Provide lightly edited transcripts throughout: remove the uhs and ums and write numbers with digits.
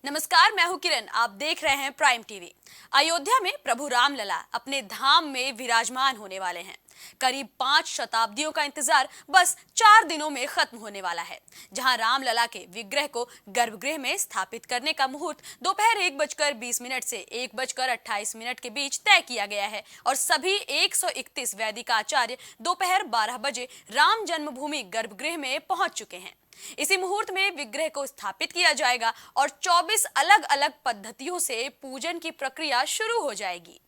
नमस्कार, मैं हूं किरण। आप देख रहे हैं प्राइम टीवी। अयोध्या में प्रभु रामलला अपने धाम में विराजमान होने वाले हैं। करीब 5 शताब्दियों का इंतजार बस 4 दिनों में खत्म होने वाला है, जहां रामलला के विग्रह को गर्भगृह में स्थापित करने का मुहूर्त दोपहर 1:20 से 1:28 के बीच तय किया गया है और सभी 131 वैदिक आचार्य दोपहर 12 बजे राम जन्मभूमि गर्भगृह में पहुंच चुके हैं। इसी मुहूर्त में विग्रह को स्थापित किया जाएगा और 24 अलग अलग पद्धतियों से पूजन की प्रक्रिया शुरू हो जाएगी।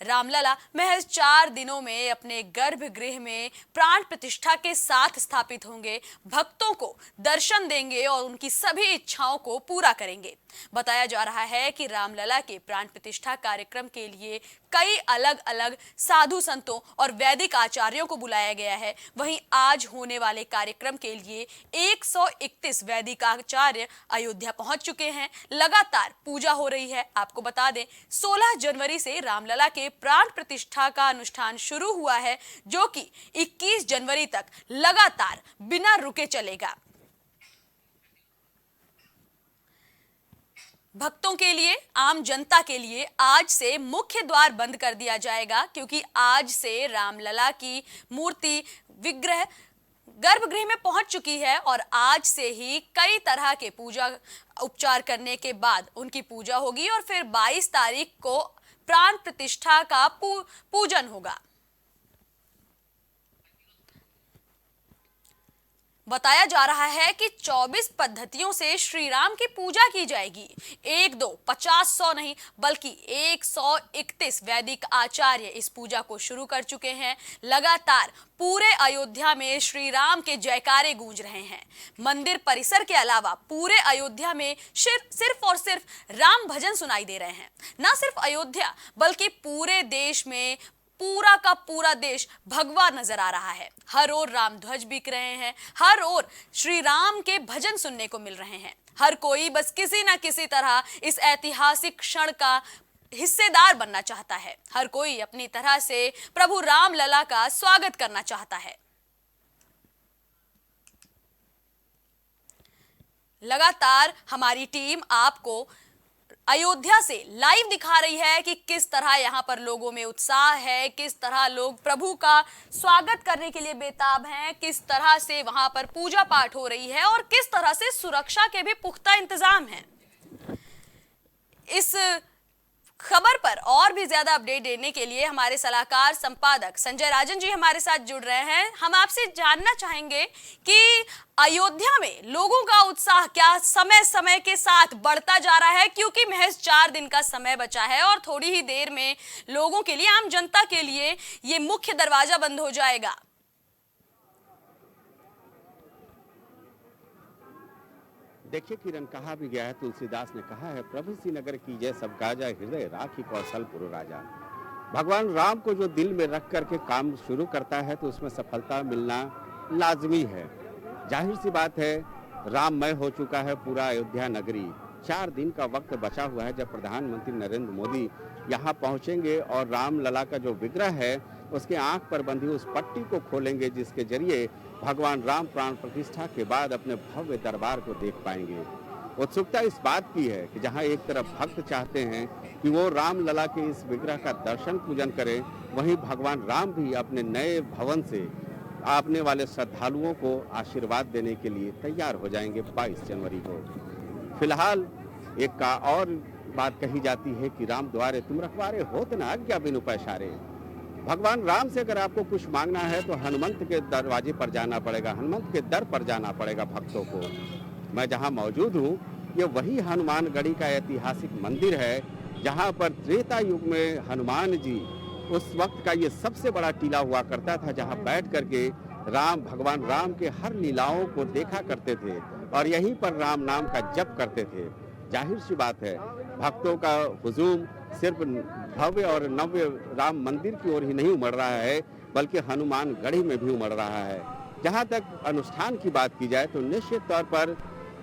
रामलला महज 4 दिनों में अपने गर्भगृह में प्राण प्रतिष्ठा के साथ स्थापित होंगे, भक्तों को दर्शन देंगे और उनकी सभी इच्छाओं को पूरा करेंगे। बताया जा रहा है कि रामलला के प्राण प्रतिष्ठा कार्यक्रम के लिए कई अलग अलग साधु संतों और वैदिक आचार्यों को बुलाया गया है। वहीं आज होने वाले कार्यक्रम के लिए 131 वैदिक आचार्य अयोध्या पहुंच चुके हैं। लगातार पूजा हो रही है। आपको बता दें, 16 जनवरी से रामलला के प्राण प्रतिष्ठा का अनुष्ठान शुरू हुआ है, जो कि 21 जनवरी तक लगातार बिना रुके चलेगा। भक्तों के लिए, आम जनता के लिए आज से मुख्य द्वार बंद कर दिया जाएगा, क्योंकि आज से रामलला की मूर्ति विग्रह गर्भगृह में पहुंच चुकी है और आज से ही कई तरह के पूजा उपचार करने के बाद उनकी पूजा होगी और फिर 22 तारीख को प्राण प्रतिष्ठा का पूजन होगा। बताया जा रहा है कि 24 पद्धतियों से श्री राम की पूजा की जाएगी। 1, 2, 50, 100 नहीं बल्कि 131 वैदिक आचार्य इस पूजा को शुरू कर चुके हैं। लगातार पूरे अयोध्या में श्री राम के जयकारे गूंज रहे हैं। मंदिर परिसर के अलावा पूरे अयोध्या में सिर्फ और सिर्फ राम भजन सुनाई दे रहे हैं। न सिर्फ अयोध्या बल्कि पूरे देश में पूरा का पूरा देश भगवा नजर आ रहा है। हर ओर राम ध्वज बिक रहे हैं, हर ओर श्री राम के भजन सुनने को मिल रहे हैं। हर कोई बस किसी न किसी तरह इस ऐतिहासिक क्षण का हिस्सेदार बनना चाहता है। हर कोई अपनी तरह से प्रभु रामलला का स्वागत करना चाहता है। लगातार हमारी टीम आपको अयोध्या से लाइव दिखा रही है कि किस तरह यहां पर लोगों में उत्साह है, किस तरह लोग प्रभु का स्वागत करने के लिए बेताब हैं, किस तरह से वहां पर पूजा पाठ हो रही है और किस तरह से सुरक्षा के भी पुख्ता इंतजाम हैं। इस खबर पर और भी ज्यादा अपडेट देने के लिए हमारे सलाहकार संपादक संजय राजन जी हमारे साथ जुड़ रहे हैं। हम आपसे जानना चाहेंगे कि अयोध्या में लोगों का उत्साह क्या समय समय के साथ बढ़ता जा रहा है, क्योंकि महज 4 दिन का समय बचा है और थोड़ी ही देर में लोगों के लिए, आम जनता के लिए ये मुख्य दरवाजा बंद हो जाएगा। देखिए किरण, कहा भी गया है, तुलसीदास ने कहा है, प्रभु सी नगर की जय सब काजा, हृदय राखी कौशलपुर राजा। भगवान राम को जो दिल में रख करके काम शुरू करता है तो उसमें सफलता मिलना लाजमी है। जाहिर सी बात है, राममय हो चुका है पूरा अयोध्या नगरी। 4 दिन का वक्त बचा हुआ है जब प्रधानमंत्री नरेंद्र मोदी यहाँ पहुँचेंगे और रामलला का जो विग्रह है उसके आंख पर बंधी उस पट्टी को खोलेंगे, जिसके जरिए भगवान राम प्राण प्रतिष्ठा के बाद अपने भव्य दरबार को देख पाएंगे। उत्सुकता इस बात की है कि जहां एक तरफ भक्त चाहते हैं कि वो रामलला के इस विग्रह का दर्शन पूजन करें, वहीं भगवान राम भी अपने नए भवन से आने वाले श्रद्धालुओं को आशीर्वाद देने के लिए तैयार हो जाएंगे 22 जनवरी को। फिलहाल एक का और बात कही जाती है कि राम द्वारे तुम रखवारे होत न आज्ञा बिनु पैसारे। भगवान राम से अगर आपको कुछ मांगना है तो हनुमंत के दरवाजे पर जाना पड़ेगा, हनुमंत के दर पर जाना पड़ेगा भक्तों को। मैं जहां मौजूद हूं, ये वही हनुमानगढ़ी का ऐतिहासिक मंदिर है जहां पर त्रेता युग में हनुमान जी, उस वक्त का ये सबसे बड़ा टीला हुआ करता था, जहां बैठ करके भगवान राम के हर लीलाओं को देखा करते थे और यहीं पर राम नाम का जप करते थे। जाहिर सी बात है, भक्तों का हुजूम सिर्फ भव्य और नव्य राम मंदिर की ओर ही नहीं उमड़ रहा है, बल्कि हनुमानगढ़ी में भी उमड़ रहा है। जहां तक अनुष्ठान की बात की जाए तो निश्चित तौर पर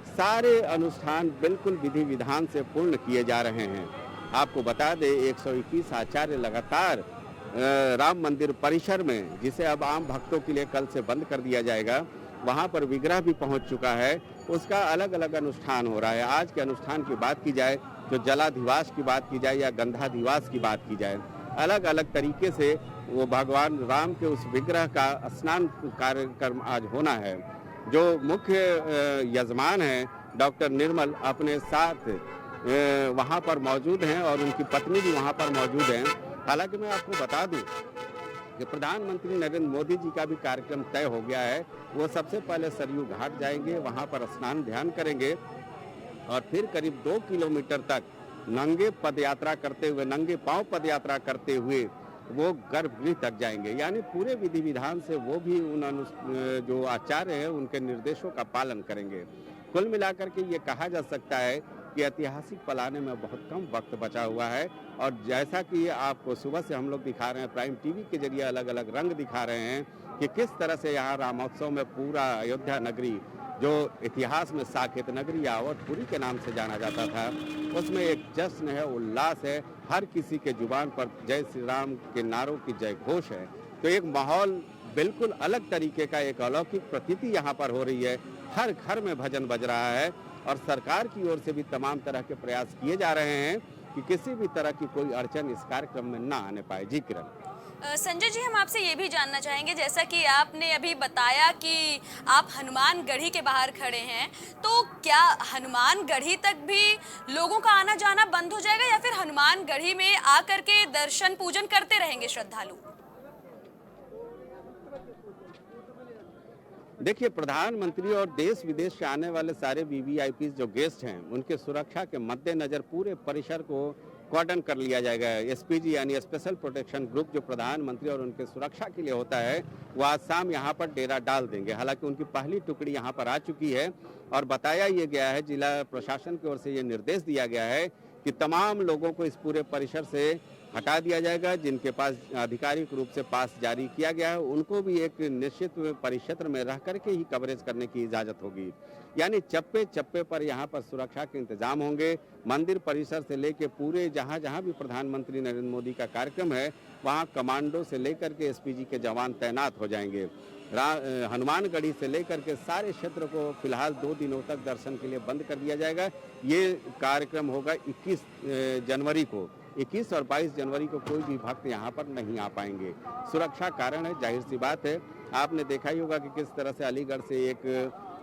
सारे अनुष्ठान बिल्कुल विधि विधान से पूर्ण किए जा रहे हैं। आपको बता दें, 121 आचार्य लगातार राम मंदिर परिसर में, जिसे अब आम भक्तों के लिए कल से बंद कर दिया जाएगा, वहां पर विग्रह भी पहुंच चुका है। उसका अलग अलग अनुष्ठान हो रहा है। आज के अनुष्ठान की बात की जाए, जो जलाधिवास की बात की जाए या गंधाधिवास की बात की जाए, अलग अलग तरीके से वो भगवान राम के उस विग्रह का स्नान कार्यक्रम आज होना है। जो मुख्य यजमान हैं डॉक्टर निर्मल अपने साथ वहाँ पर मौजूद हैं और उनकी पत्नी भी वहाँ पर मौजूद हैं। हालांकि मैं आपको बता दूं कि प्रधानमंत्री नरेंद्र मोदी जी का भी कार्यक्रम तय हो गया है। वो सबसे पहले सरयू घाट जाएंगे, वहाँ पर स्नान ध्यान करेंगे और फिर करीब 2 किलोमीटर तक नंगे पदयात्रा करते हुए, नंगे पांव पदयात्रा करते हुए वो गर्भगृह तक जाएंगे। यानी पूरे विधि विधान से वो भी उन जो आचार्य हैं उनके निर्देशों का पालन करेंगे। कुल मिलाकर के ये कहा जा सकता है कि ऐतिहासिक पल आने में बहुत कम वक्त बचा हुआ है और जैसा कि आपको सुबह से हम लोग दिखा रहे हैं, प्राइम टीवी के जरिए अलग अलग रंग दिखा रहे हैं कि किस तरह से यहाँ रामोत्सव में पूरा अयोध्या नगरी, जो इतिहास में साकेत नगरी या अवधपुरी के नाम से जाना जाता था, उसमें एक जश्न है, उल्लास है। हर किसी के जुबान पर जय श्री राम के नारों की जय घोष है। तो एक माहौल बिल्कुल अलग तरीके का, एक अलौकिक प्रतीति यहाँ पर हो रही है। हर घर में भजन बज रहा है और सरकार की ओर से भी तमाम तरह के प्रयास किए जा रहे हैं कि किसी भी तरह की कोई अड़चन इस कार्यक्रम में ना आने पाए। जी किरण। संजय जी, हम आपसे ये भी जानना चाहेंगे, जैसा कि आपने अभी बताया कि आप हनुमान गढ़ी के बाहर खड़े हैं, तो क्या हनुमान गढ़ी तक भी लोगों का आना जाना बंद हो जाएगा या फिर हनुमान गढ़ी में आकर के दर्शन पूजन करते रहेंगे श्रद्धालु? देखिए, प्रधानमंत्री और देश विदेश से आने वाले सारे वीवीआईपी जो गेस्ट हैं, उनके सुरक्षा के मद्देनजर पूरे परिसर को कॉर्डन कर लिया जाएगा। एसपीजी यानी स्पेशल प्रोटेक्शन ग्रुप जो प्रधानमंत्री और उनके सुरक्षा के लिए होता है, वो आज शाम यहाँ पर डेरा डाल देंगे। हालांकि उनकी पहली टुकड़ी यहाँ पर आ चुकी है और बताया ये गया है, जिला प्रशासन की ओर से ये निर्देश दिया गया है कि तमाम लोगों को इस पूरे परिसर से हटा दिया जाएगा। जिनके पास आधिकारिक रूप से पास जारी किया गया है, उनको भी एक निश्चित परिक्षेत्र में रह करके ही कवरेज करने की इजाजत होगी। यानी चप्पे चप्पे पर यहाँ पर सुरक्षा के इंतजाम होंगे। मंदिर परिसर से लेकर पूरे जहाँ जहाँ भी प्रधानमंत्री नरेंद्र मोदी का कार्यक्रम है, वहाँ कमांडो से लेकर के एसपीजी के जवान तैनात हो जाएंगे। हनुमानगढ़ी से लेकर के सारे क्षेत्र को फिलहाल 2 दिनों तक दर्शन के लिए बंद कर दिया जाएगा। ये कार्यक्रम होगा 21 जनवरी को। 21 और 22 जनवरी को कोई भी भक्त यहाँ पर नहीं आ पाएंगे। सुरक्षा कारण है, जाहिर सी बात है। आपने देखा ही होगा कि किस तरह से अलीगढ़ से एक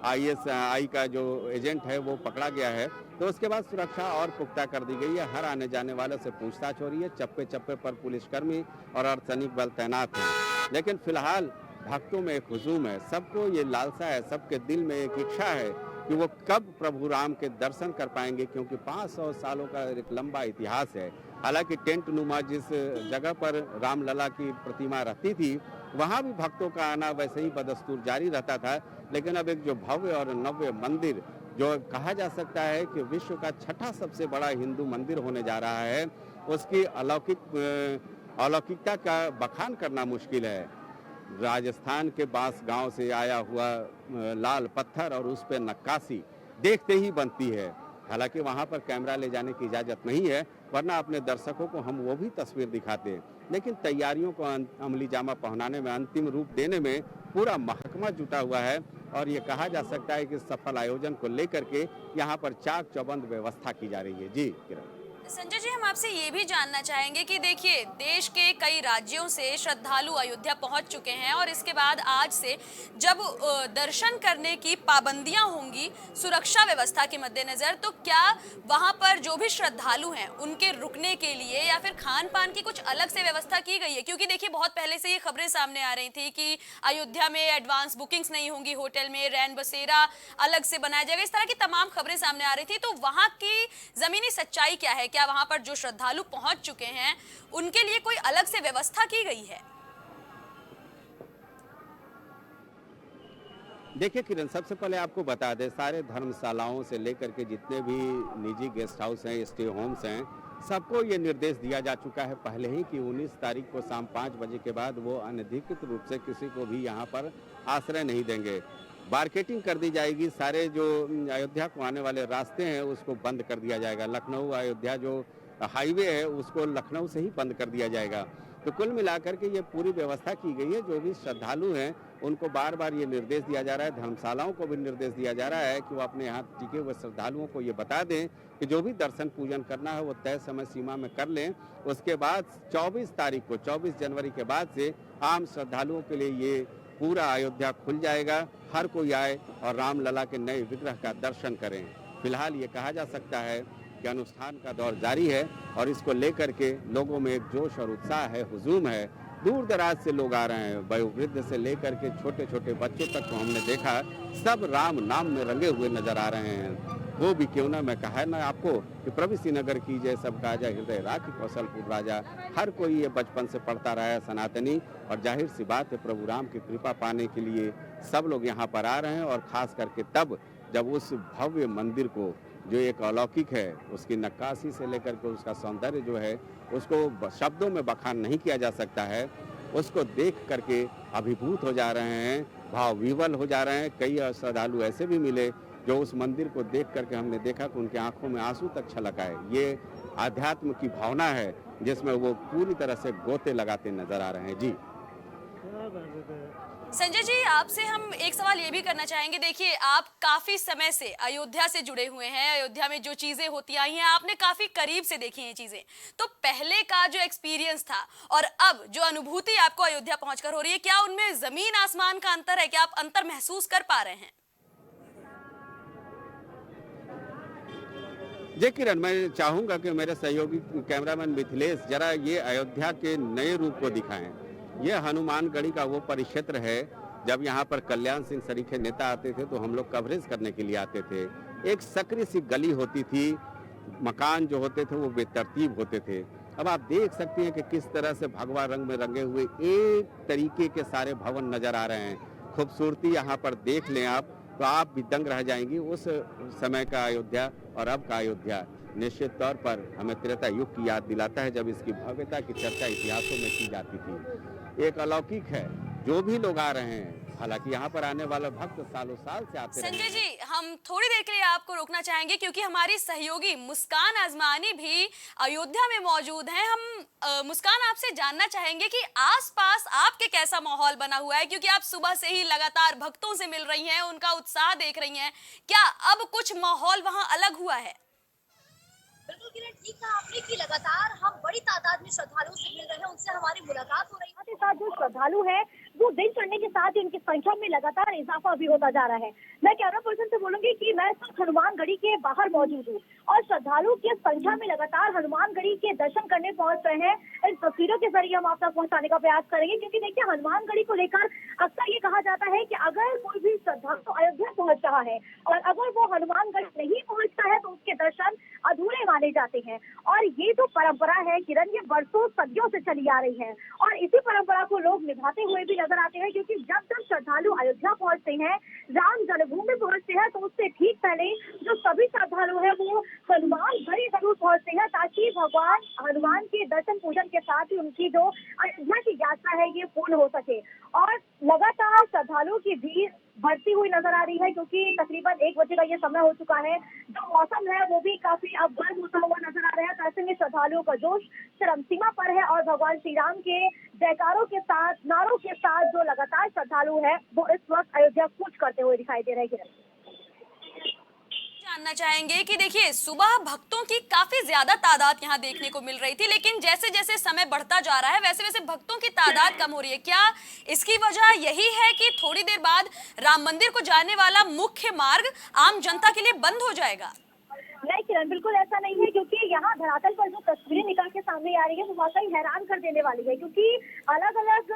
ISI का जो एजेंट है वो पकड़ा गया है, तो उसके बाद सुरक्षा और पुख्ता कर दी गई है। हर आने जाने वाले से पूछताछ हो रही है। चप्पे चप्पे पर पुलिसकर्मी और अर्धसैनिक बल तैनात हैं। लेकिन फिलहाल भक्तों में एक हुजूम है, सबको ये लालसा है, सबके दिल में एक इच्छा है कि वो कब प्रभु राम के दर्शन कर पाएंगे, क्योंकि 500 सालों का एक लंबा इतिहास है। हालांकि टेंट नुमा जिस जगह पर रामलला की प्रतिमा रहती थी, वहाँ भी भक्तों का आना वैसे ही बदस्तूर जारी रहता था। लेकिन अब एक जो भव्य और नव्य मंदिर, जो कहा जा सकता है कि विश्व का 6ठा सबसे बड़ा हिंदू मंदिर होने जा रहा है, उसकी अलौकिकता का बखान करना मुश्किल है। राजस्थान के बांस गांव से आया हुआ लाल पत्थर और उस पर नक्काशी देखते ही बनती है। हालांकि वहां पर कैमरा ले जाने की इजाज़त नहीं है, वरना अपने दर्शकों को हम वो भी तस्वीर दिखाते हैं। लेकिन तैयारियों को अमली जामा पहनाने में, अंतिम रूप देने में पूरा महकमा जुटा हुआ है और ये कहा जा सकता है कि सफल आयोजन को लेकर के यहाँ पर चाक चौबंद व्यवस्था की जा रही है। जी किरण। संजय जी, हम आपसे ये भी जानना चाहेंगे कि देखिए, देश के कई राज्यों से श्रद्धालु अयोध्या पहुंच चुके हैं और इसके बाद आज से जब दर्शन करने की पाबंदियां होंगी सुरक्षा व्यवस्था के मद्देनजर, तो क्या वहां पर जो भी श्रद्धालु हैं उनके रुकने के लिए या फिर खान पान की कुछ अलग से व्यवस्था की गई है? क्योंकि देखिए, बहुत पहले से ये खबरें सामने आ रही थी कि अयोध्या में एडवांस बुकिंग्स नहीं होंगी, होटल में रैन बसेरा अलग से बनाया जाएगा, इस तरह की तमाम खबरें सामने आ रही थी। तो वहां की जमीनी सच्चाई क्या है? क्या वहां पर जो श्रद्धालु पहुंच चुके हैं उनके लिए कोई अलग से व्यवस्था की गई है? देखिए किरण, सबसे पहले आपको बता दें, सारे धर्मशालाओं से लेकर के जितने भी निजी गेस्ट हाउस हैं, स्टे होम्स हैं, सबको ये निर्देश दिया जा चुका है पहले ही कि 19 तारीख को शाम 5 बजे के बाद वो अनधिकृत रूप से किसी को भी यहाँ पर आश्रय नहीं देंगे। मार्केटिंग कर दी जाएगी। सारे जो अयोध्या को आने वाले रास्ते हैं उसको बंद कर दिया जाएगा। लखनऊ अयोध्या जो हाईवे है उसको लखनऊ से ही बंद कर दिया जाएगा। तो कुल मिलाकर के ये पूरी व्यवस्था की गई है। जो भी श्रद्धालु हैं उनको बार बार ये निर्देश दिया जा रहा है, धर्मशालाओं को भी निर्देश दिया जा रहा है कि वो अपने यहाँ टिके हुए श्रद्धालुओं को ये बता दें कि जो भी दर्शन पूजन करना है वो तय समय सीमा में कर लें। उसके बाद 24 तारीख को 24 जनवरी के बाद से आम श्रद्धालुओं के लिए ये पूरा अयोध्या खुल जाएगा। हर कोई आए और रामलला के नए विग्रह का दर्शन करें। फिलहाल ये कहा जा सकता है कि अनुष्ठान का दौर जारी है और इसको लेकर के लोगों में एक जोश और उत्साह है, हुजूम है। दूर दराज से लोग आ रहे हैं, वयोवृद्ध से लेकर के छोटे छोटे बच्चों तक को हमने देखा, सब राम नाम में रंगे हुए नजर आ रहे हैं। वो भी क्यों ना, मैं कहा ना आपको कि प्रभु नगर की जय सब काजा हृदय राखी कौशलपुर राजा। हर कोई ये बचपन से पढ़ता रहा है सनातनी, और जाहिर सी बात है प्रभु राम की कृपा पाने के लिए सब लोग यहाँ पर आ रहे हैं। और खास करके तब जब उस भव्य मंदिर को, जो एक अलौकिक है, उसकी नक्काशी से लेकर के उसका सौंदर्य जो है उसको शब्दों में बखान नहीं किया जा सकता है, उसको देख करके अभिभूत हो जा रहे हैं, भाव विवल हो जा रहे हैं। कई श्रद्धालु ऐसे भी मिले जो उस मंदिर को देख करके हमने देखा कि उनकी आंखों में आंसू तक छलक आए। ये आध्यात्म की भावना है जिसमें वो पूरी तरह से गोते लगाते नजर आ रहे हैं। जी संजय जी, आपसे हम एक सवाल ये भी करना चाहेंगे। देखिए, आप काफी समय से अयोध्या से जुड़े हुए हैं, अयोध्या में जो चीजें होती आई हैं आपने काफी करीब से देखी हैं चीजें। तो पहले का जो एक्सपीरियंस था और अब जो अनुभूति आपको अयोध्या पहुंचकर हो रही है, क्या उनमें जमीन आसमान का अंतर है? क्या आप अंतर महसूस कर पा रहे हैं? जी किरण, मैं चाहूंगा कि मेरे सहयोगी कैमरामैन मिथिलेश जरा ये अयोध्या के नए रूप को दिखाएं। ये हनुमानगढ़ी का वो परिक्षेत्र है, जब यहाँ पर कल्याण सिंह सरीखे नेता आते थे तो हम लोग कवरेज करने के लिए आते थे। एक सकरी सी गली होती थी, मकान जो होते थे वो बेतरतीब होते थे। अब आप देख सकते हैं कि किस तरह से भगवा रंग में रंगे हुए एक तरीके के सारे भवन नजर आ रहे हैं। खूबसूरती यहाँ पर देख लें आप तो आप भी दंग रह जाएंगी। उस समय का अयोध्या और अब का अयोध्या निश्चित तौर पर हमें त्रेता युग की याद दिलाता है, जब इसकी भव्यता की चर्चा इतिहासों में की जाती थी। एक अलौकिक है, जो भी लोग आ रहे हैं, हालांकि यहाँ पर आने वाले भक्त सालों साल से आते रहे हैं। संजय जी, हम थोड़ी देर के लिए आपको रोकना चाहेंगे क्योंकि हमारी सहयोगी मुस्कान आजमानी भी अयोध्या में मौजूद हैं। हम मुस्कान, आपसे जानना चाहेंगे कि आसपास आपके कैसा माहौल बना हुआ है, क्योंकि आप सुबह से ही लगातार भक्तों से मिल रही हैं, उनका उत्साह देख रही हैं। क्या अब कुछ माहौल वहां अलग हुआ है? बिल्कुल किरण, ठीक कहा आपने कि लगातार हम बड़ी तादाद में श्रद्धालुओं से मिल रहे हैं, उनसे हमारी मुलाकात हो रही है। साथ जो श्रद्धालु है वो दिन चढ़ने के साथ ही उनकी संख्या में लगातार इजाफा भी होता जा रहा है। मैं कैमरा पर्सन से बोलूंगी कि मैं हनुमानगढ़ी के बाहर मौजूद हूँ और श्रद्धालु की संख्या में लगातार हनुमानगढ़ी के दर्शन करने पहुंच रहे हैं। इन तस्वीरों के जरिए हम आप तक पहुंचाने का प्रयास करेंगे, क्योंकि देखिए हनुमानगढ़ी को लेकर अक्सर ये कहा जाता है कि अगर कोई भी श्रद्धालु अयोध्या पहुंच रहा है और अगर वो हनुमानगढ़ नहीं पहुंचता है तो उसके दर्शन अधूरे माने जाते हैं। और ये जो परंपरा है किरण, ये बरसों सदियों से चली आ रही है और इसी परंपरा को लोग निभाते हुए भी नजर आते हैं, क्योंकि जब जब श्रद्धालु अयोध्या पहुंचते हैं, राम जन्मभूमि पहुंचते हैं, तो उससे ठीक पहले जो सभी श्रद्धालु हैं वो हनुमानगढ़ी जरूर पहुंचते हैं, ताकि भगवान हनुमान के दर्शन पूजन के साथ ही उनकी जो अयोध्या की यात्रा है ये पूर्ण हो सके। और लगातार श्रद्धालुओं की भीड़ बढ़ती हुई नजर आ रही है, क्योंकि तकरीबन 1 बजे का ये समय हो चुका है। जो मौसम है वो भी काफी अब गर्म होता हुआ नजर आ रहा है। तो ऐसे में श्रद्धालुओं का जोश चरम सीमा पर है और भगवान श्री राम के जयकारों के साथ, नारों के साथ जो लगातार श्रद्धालु है वो इस वक्त अयोध्या कूच करते हुए दिखाई दे रहे हैं। जानना चाहेंगे कि देखिए, सुबह भक्तों की काफी ज्यादा तादाद यहाँ देखने को मिल रही थी, लेकिन जैसे जैसे समय बढ़ता जा रहा है वैसे वैसे भक्तों की तादाद कम हो रही है। क्या इसकी वजह यही है कि थोड़ी देर बाद राम मंदिर को जाने वाला मुख्य मार्ग आम जनता के लिए बंद हो जाएगा? नहीं किरण, बिल्कुल ऐसा नहीं है, क्योंकि यहाँ धरातल पर जो तस्वीरें निकल के सामने आ रही है वो वाकई हैरान कर देने वाली है। क्योंकि अलग अलग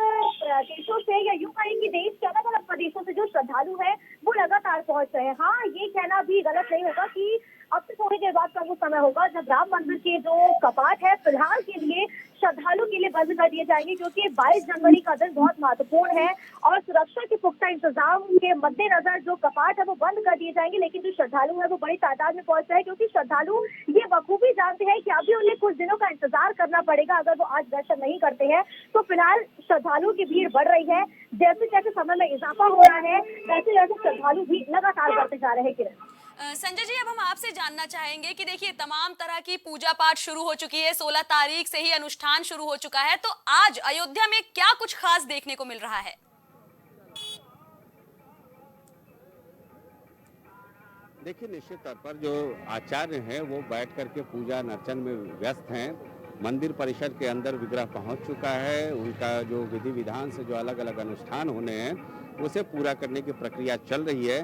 देशों से या यूं कहें कि देश के अलग अलग प्रदेशों से जो श्रद्धालु है वो लगातार पहुंच रहे हैं। हाँ, ये कहना भी गलत नहीं होगा कि अब से थोड़ी देर बाद का वो समय होगा जब राम मंदिर के जो कपाट है फिलहाल के लिए श्रद्धालु के लिए बंद कर दिए जाएंगे, क्योंकि 22 जनवरी का दिन बहुत महत्वपूर्ण है और सुरक्षा के पुख्ता इंतजाम के मद्देनजर जो कपाट है वो बंद कर दिए जाएंगे। लेकिन जो श्रद्धालु है वो बड़ी तादाद में पहुंच रहे हैं, क्योंकि श्रद्धालु ये बखूबी जानते हैं कि अभी उन्हें कुछ दिनों का इंतजार करना पड़ेगा। अगर वो आज दर्शन नहीं करते हैं तो फिलहाल श्रद्धालुओं की भीड़ बढ़ रही है। जैसे जैसे समय में इजाफा हो रहा है वैसे वैसे श्रद्धालु भी लगातार बढ़ते जा रहे हैं। किरण, संजय जी, अब हम आपसे जानना चाहेंगे कि देखिए, तमाम तरह की पूजा पाठ शुरू हो चुकी है, 16 तारीख से ही अनुष्ठान शुरू हो चुका है, तो आज अयोध्या में क्या कुछ खास देखने को मिल रहा है? देखिए, निश्चित तौर पर जो आचार्य हैं वो बैठ करके पूजा अर्चन में व्यस्त हैं। मंदिर परिसर के अंदर विग्रह पहुंच चुका है। उनका जो विधि विधान से जो अलग अलग अनुष्ठान होने हैं उसे पूरा करने की प्रक्रिया चल रही है।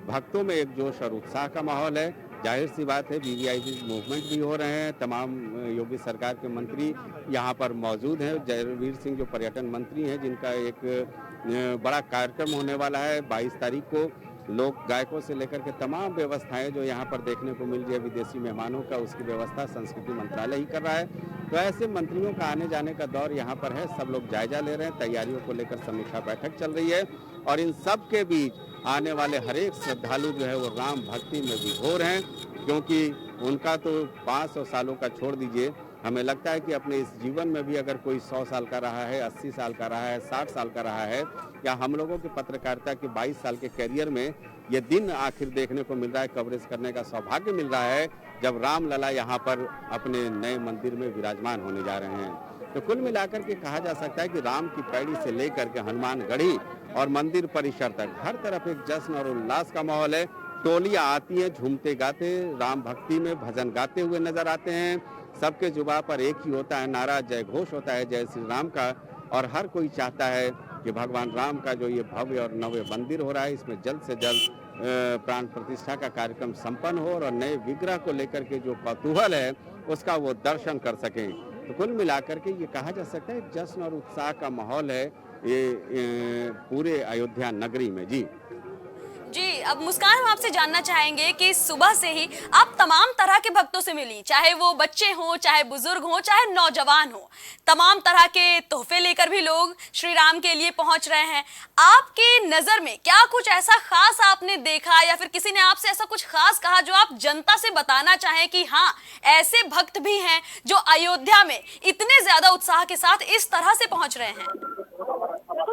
भक्तों में एक जोश और उत्साह का माहौल है। जाहिर सी बात है, वीवीआईपी मूवमेंट भी हो रहे हैं। तमाम योगी सरकार के मंत्री यहाँ पर मौजूद हैं। जयवीर सिंह जो पर्यटन मंत्री हैं, जिनका एक बड़ा कार्यक्रम होने वाला है 22 तारीख को। लोक गायकों से लेकर के तमाम व्यवस्थाएं जो यहाँ पर देखने को मिल रही है विदेशी मेहमानों का, उसकी व्यवस्था संस्कृति मंत्रालय ही कर रहा है। तो ऐसे मंत्रियों का आने जाने का दौर यहाँ पर है। सब लोग जायजा ले रहे हैं, तैयारियों को लेकर समीक्षा बैठक चल रही है और इन सब के बीच आने वाले हर एक श्रद्धालु जो है वो राम भक्ति में विभोर हैं, क्योंकि उनका तो 500 सालों का छोड़ दीजिए, हमें लगता है कि अपने इस जीवन में भी अगर कोई 100 साल का रहा है, 80 साल का रहा है, 60 साल का रहा है, या हम लोगों के पत्रकारिता के 22 साल के कैरियर में ये दिन आखिर देखने को मिल रहा है, कवरेज करने का सौभाग्य मिल रहा है, जब रामलला यहाँ पर अपने नए मंदिर में विराजमान होने जा रहे हैं। तो कुल मिलाकर के कहा जा सकता है कि राम की पैड़ी से लेकर के हनुमानगढ़ी और मंदिर परिसर तक हर तरफ एक जश्न और उल्लास का माहौल है। टोलियां आती हैं, झूमते गाते राम भक्ति में भजन गाते हुए नजर आते हैं। सबके जुबान पर एक ही होता है नारा, जय घोष होता है जय श्री राम का, और हर कोई चाहता है कि भगवान राम का जो ये भव्य और नव्य मंदिर हो रहा है, इसमें जल्द से जल्द प्राण प्रतिष्ठा का कार्यक्रम संपन्न हो और नए विग्रह को लेकर के जो कौतूहल है उसका वो दर्शन कर सकें। तो कुल मिलाकर के ये कहा जा सकता है जश्न और उत्साह का माहौल है ये पूरे अयोध्या नगरी में। जी, अब मुस्कान, हम आपसे जानना चाहेंगे कि सुबह से ही आप तमाम तरह के भक्तों से मिली, चाहे वो बच्चे हों, चाहे बुजुर्ग हों, चाहे नौजवान हो, तमाम तरह के तोहफे लेकर भी लोग श्री राम के लिए पहुंच रहे हैं। आपकी नजर में क्या कुछ ऐसा खास आपने देखा, या फिर किसी ने आपसे ऐसा कुछ खास कहा जो आप जनता से बताना चाहें कि हाँ, ऐसे भक्त भी हैं जो अयोध्या में इतने ज्यादा उत्साह के साथ इस तरह से पहुंच रहे हैं?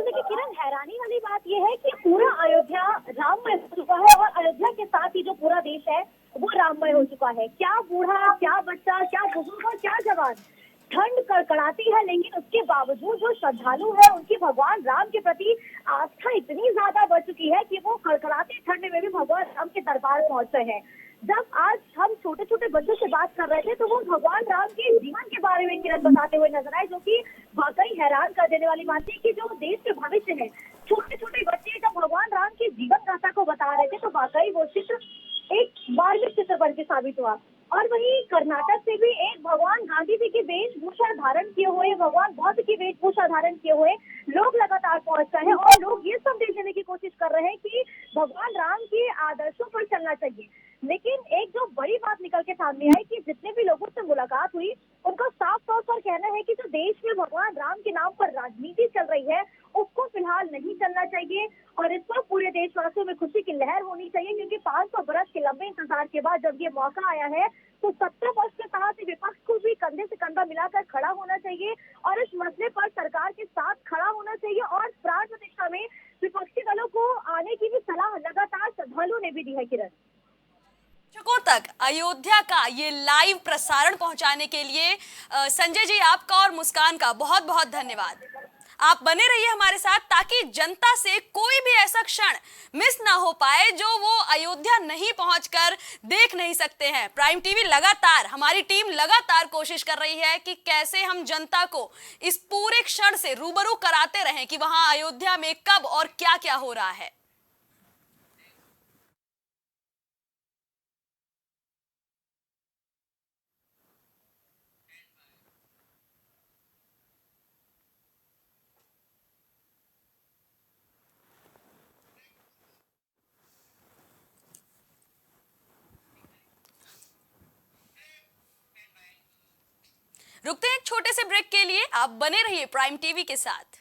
देखिए किरण, हैरानी वाली बात यह है कि पूरा अयोध्या राममय हो चुका है और अयोध्या के साथ ही जो पूरा देश है वो राममय हो चुका है। क्या बूढ़ा, क्या बच्चा, क्या बुजुर्ग और क्या जवान, ठंड कड़कड़ाती है, लेकिन उसके बावजूद जो श्रद्धालु है उनकी भगवान राम के प्रति आस्था इतनी ज्यादा बढ़ चुकी है कि वो कड़कड़ाती ठंड में भी भगवान राम के दरबार पहुंच रहे हैं। जब आज हम छोटे छोटे बच्चों से बात कर रहे थे तो वो भगवान राम के जीवन के बारे में किरण बताते हुए नजर आए, जो कि वाकई हैरान कर देने वाली बात है कि जो देश के भविष्य है, छोटे छोटे बच्चे जब भगवान राम की जीवन गाथा को बता रहे थे तो वाकई वो चित्र एक मार्मिक चित्र बन के साबित हुआ। और वहीं कर्नाटक से भी एक भगवान गांधी जी की वेशभूषा धारण किए हुए, भगवान बौद्ध की वेशभूषा धारण किए हुए लोग लगातार पहुंच रहे हैं और लोग ये संदेश देने की कोशिश कर रहे हैं कि भगवान राम के आदर्शों पर चलना चाहिए। लेकिन एक जो बड़ी बात निकल के सामने आई कि जितने भी लोगों से मुलाकात हुई उनका साफ तौर पर कहना है कि जो देश में भगवान राम के नाम पर राजनीति चल रही है उसको फिलहाल नहीं चलना चाहिए और इस पर पूरे देशवासियों में खुशी की लहर होनी चाहिए, क्योंकि 500 बरस के लंबे इंतजार के बाद जब ये मौका आया है तो 70 वर्ष के साथ विपक्ष को भी कंधे से कंधा मिलाकर खड़ा होना चाहिए और इस मसले पर सरकार के साथ खड़ा होना चाहिए। और प्राण प्रतिष्ठा में विपक्षी दलों को आने की भी सलाह लगातार श्रद्धालुओं ने भी दी है। किरण, दर्शकों तक अयोध्या का ये लाइव प्रसारण पहुंचाने के लिए संजय जी, आपका और मुस्कान का बहुत बहुत धन्यवाद। आप बने रहिए हमारे साथ ताकि जनता से कोई भी ऐसा क्षण मिस ना हो पाए जो वो अयोध्या नहीं पहुंचकर देख नहीं सकते हैं। प्राइम टीवी लगातार, हमारी टीम लगातार कोशिश कर रही है कि कैसे हम जनता को इस पूरे क्षण से रूबरू कराते रहें कि वहां अयोध्या में कब और क्या क्या हो रहा है। रुकते हैं एक छोटे से ब्रेक के लिए, आप बने रहिए प्राइम टीवी के साथ।